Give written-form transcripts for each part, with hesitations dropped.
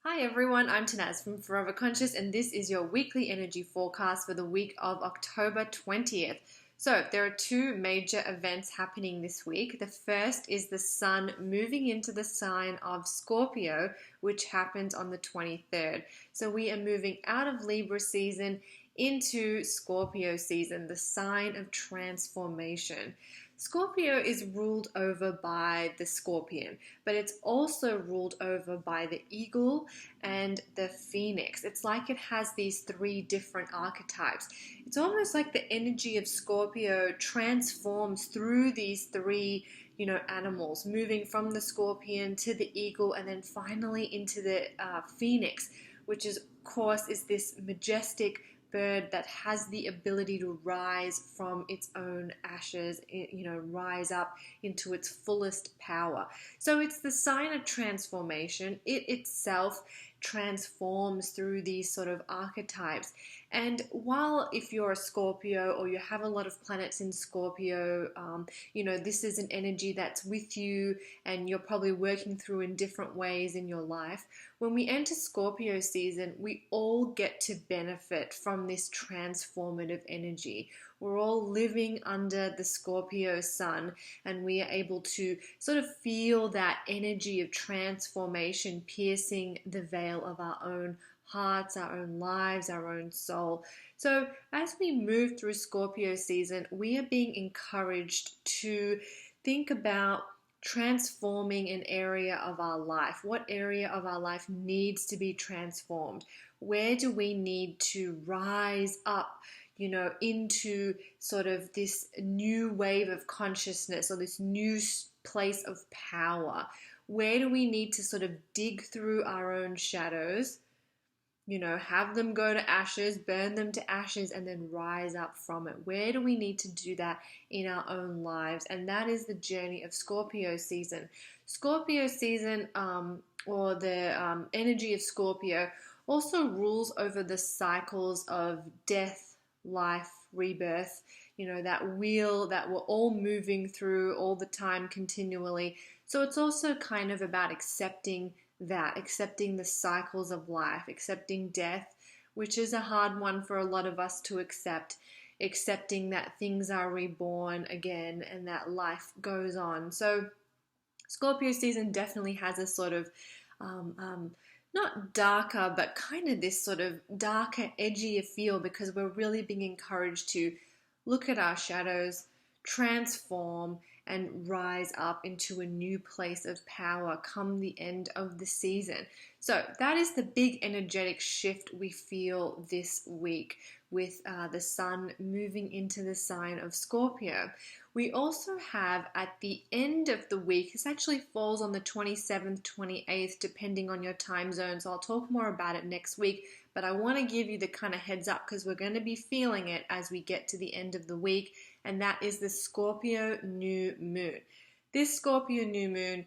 Hi everyone, I'm Tanaz from Forever Conscious, and this is your weekly energy forecast for the week of October 20th. So, there are two major events happening this week. The first is the Sun moving into the sign of Scorpio, which happens on the 23rd. So, we are moving out of Libra season into Scorpio season, the sign of transformation. Scorpio is ruled over by the scorpion, but it's also ruled over by the eagle and the phoenix. It's like it has these three different archetypes. It's almost like the energy of Scorpio transforms through these three animals, moving from the scorpion to the eagle and then finally into the phoenix, which is, of course, is this majestic bird that has the ability to rise from its own ashes, rise up into its fullest power. So it's the sign of transformation. It itself transforms through these sort of archetypes. And while if you're a Scorpio or you have a lot of planets in Scorpio, this is an energy that's with you and you're probably working through in different ways in your life. When we enter Scorpio season, we all get to benefit from this transformative energy. We're all living under the Scorpio sun, and we are able to sort of feel that energy of transformation piercing the veil of our own hearts, our own lives, our own soul. So as we move through Scorpio season, we are being encouraged to think about transforming an area of our life. What area of our life needs to be transformed? Where do we need to rise up, into sort of this new wave of consciousness or this new place of power? Where do we need to sort of dig through our own shadows? Have them go to ashes, burn them to ashes, and then rise up from it. Where do we need to do that in our own lives? And that is the journey of Scorpio season. Scorpio season, or the energy of Scorpio, also rules over the cycles of death, life, rebirth, that wheel that we're all moving through all the time continually. So it's also kind of about accepting the cycles of life, accepting death, which is a hard one for a lot of us to accept, accepting that things are reborn again and that life goes on. So Scorpio season definitely has a sort of not darker, but kind of this sort of darker, edgier feel, because we're really being encouraged to look at our shadows, transform, and rise up into a new place of power come the end of the season. So that is the big energetic shift we feel this week with the sun moving into the sign of Scorpio. We also have at the end of the week, this actually falls on the 27th, 28th, depending on your time zone, so I'll talk more about it next week, but I want to give you the kind of heads up because we're going to be feeling it as we get to the end of the week, and that is the Scorpio New Moon. This Scorpio New Moon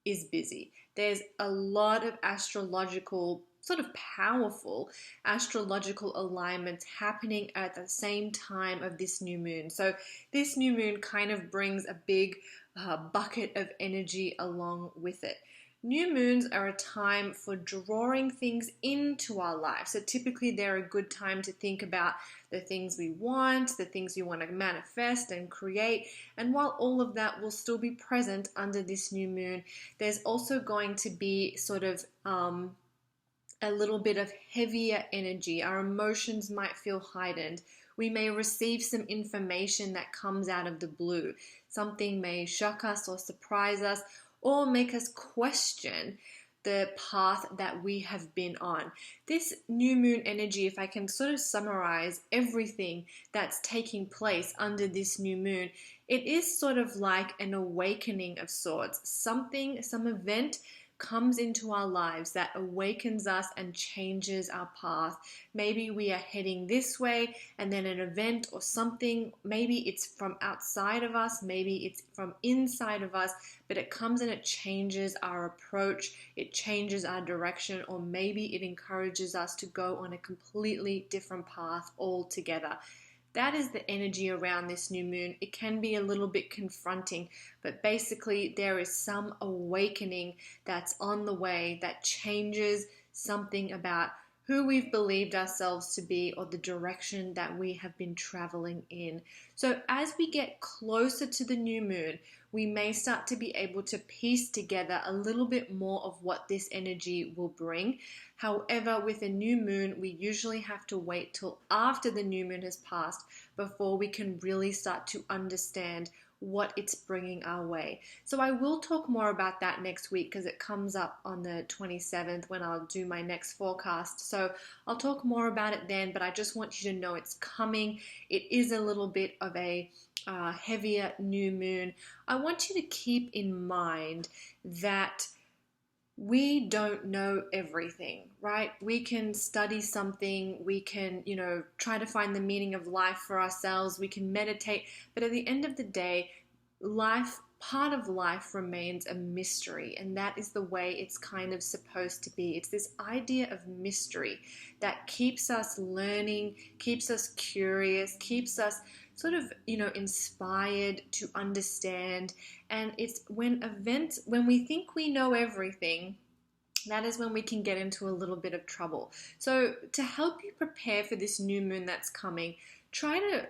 is busy. There's a lot of sort of powerful astrological alignments happening at the same time of this new moon. So this new moon kind of brings a big bucket of energy along with it. New moons are a time for drawing things into our life. So typically they're a good time to think about the things we want, the things we want to manifest and create. And while all of that will still be present under this new moon, there's also going to be sort of a little bit of heavier energy. Our emotions might feel heightened. We may receive some information that comes out of the blue. Something may shock us or surprise us, or make us question the path that we have been on. This new moon energy, if I can sort of summarize everything that's taking place under this new moon, it is sort of like an awakening of sorts. Some event comes into our lives that awakens us and changes our path. Maybe we are heading this way and then an event or something, maybe it's from outside of us, maybe it's from inside of us, but it comes and it changes our approach, it changes our direction, or maybe it encourages us to go on a completely different path altogether. That is the energy around this new moon. It can be a little bit confronting, but basically there is some awakening that's on the way that changes something about who we've believed ourselves to be or the direction that we have been traveling in. So as we get closer to the new moon, we may start to be able to piece together a little bit more of what this energy will bring. However, with a new moon, we usually have to wait till after the new moon has passed before we can really start to understand what it's bringing our way. So I will talk more about that next week because it comes up on the 27th when I'll do my next forecast. So I'll talk more about it then, but I just want you to know it's coming. It is a little bit of a heavier new moon. I want you to keep in mind that we don't know everything, right? We can study something, we can, try to find the meaning of life for ourselves, we can meditate, but at the end of the day, part of life remains a mystery, and that is the way it's kind of supposed to be. It's this idea of mystery that keeps us learning, keeps us curious, keeps us sort of, inspired to understand. And it's when we think we know everything, that is when we can get into a little bit of trouble. So to help you prepare for this new moon that's coming, try to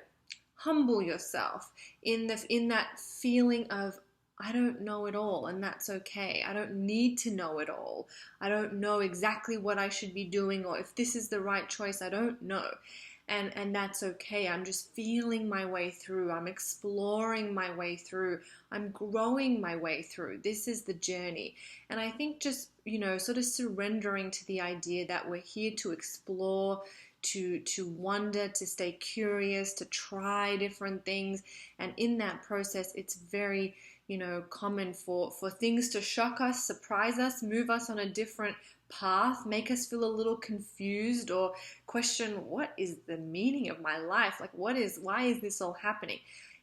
humble yourself in that feeling of, I don't know it all, and that's okay. I don't need to know it all. I don't know exactly what I should be doing, or if this is the right choice. I don't know. And that's okay. I'm just feeling my way through. I'm exploring my way through. I'm growing my way through. This is the journey. And I think just, sort of surrendering to the idea that we're here to explore, to wonder, to stay curious, to try different things. And in that process, it's very, common for things to shock us, surprise us, move us on a different path, make us feel a little confused or question, what is the meaning of my life? Like, why is this all happening?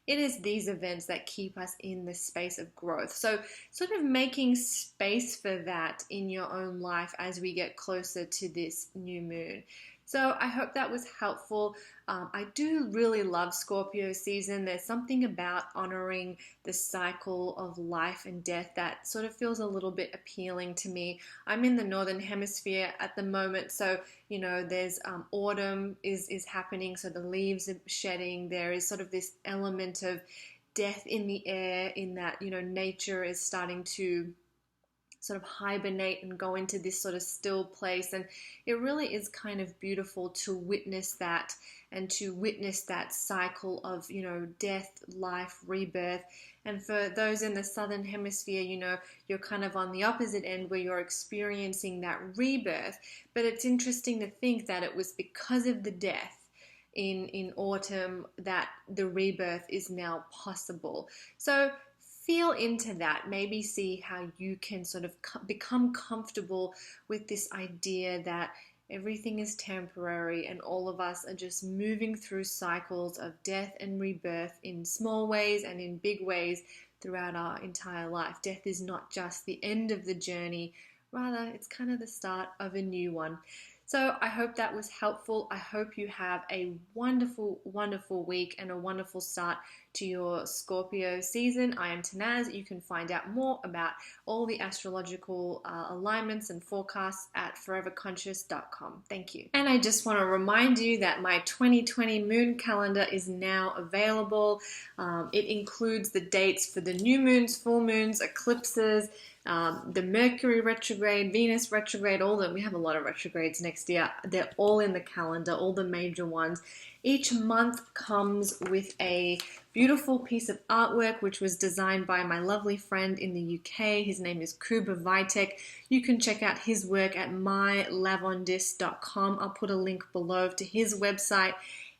It is these events that keep us in the space of growth. So sort of making space for that in your own life as we get closer to this new moon. So I hope that was helpful. I do really love Scorpio season. There's something about honoring the cycle of life and death that sort of feels a little bit appealing to me. I'm in the northern hemisphere at the moment, so there's autumn is happening, so the leaves are shedding. There is sort of this element of death in the air, in that nature is starting to sort of hibernate and go into this sort of still place. And it really is kind of beautiful to witness that, and to witness that cycle of, death, life, rebirth. And for those in the southern hemisphere, you're kind of on the opposite end where you're experiencing that rebirth. But it's interesting to think that it was because of the death in autumn that the rebirth is now possible. So feel into that. Maybe see how you can sort of become comfortable with this idea that everything is temporary and all of us are just moving through cycles of death and rebirth in small ways and in big ways throughout our entire life. Death is not just the end of the journey, rather it's kind of the start of a new one. So I hope that was helpful. I hope you have a wonderful, wonderful week and a wonderful start to your Scorpio season. I am Tanaz. You can find out more about all the astrological alignments and forecasts at foreverconscious.com. Thank you. And I just want to remind you that my 2020 moon calendar is now available. It includes the dates for the new moons, full moons, eclipses, the Mercury retrograde, Venus retrograde, we have a lot of retrogrades next year. They're all in the calendar, all the major ones. Each month comes with a beautiful piece of artwork which was designed by my lovely friend in the UK. His name is Kuba Vitek. You can check out his work at mylavondis.com. I'll put a link below to his website.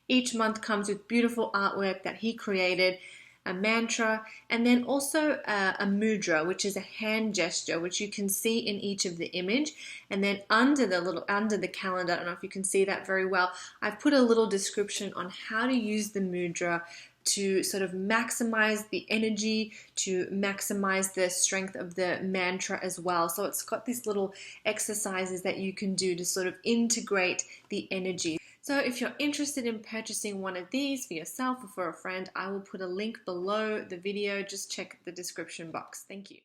Each month comes with beautiful artwork that he created, a mantra, and then also a mudra, which is a hand gesture, which you can see in each of the image. And then under the calendar, I don't know if you can see that very well, I've put a little description on how to use the mudra to sort of maximize the energy, to maximize the strength of the mantra as well. So it's got these little exercises that you can do to sort of integrate the energy. So if you're interested in purchasing one of these for yourself or for a friend, I will put a link below the video. Just check the description box. Thank you.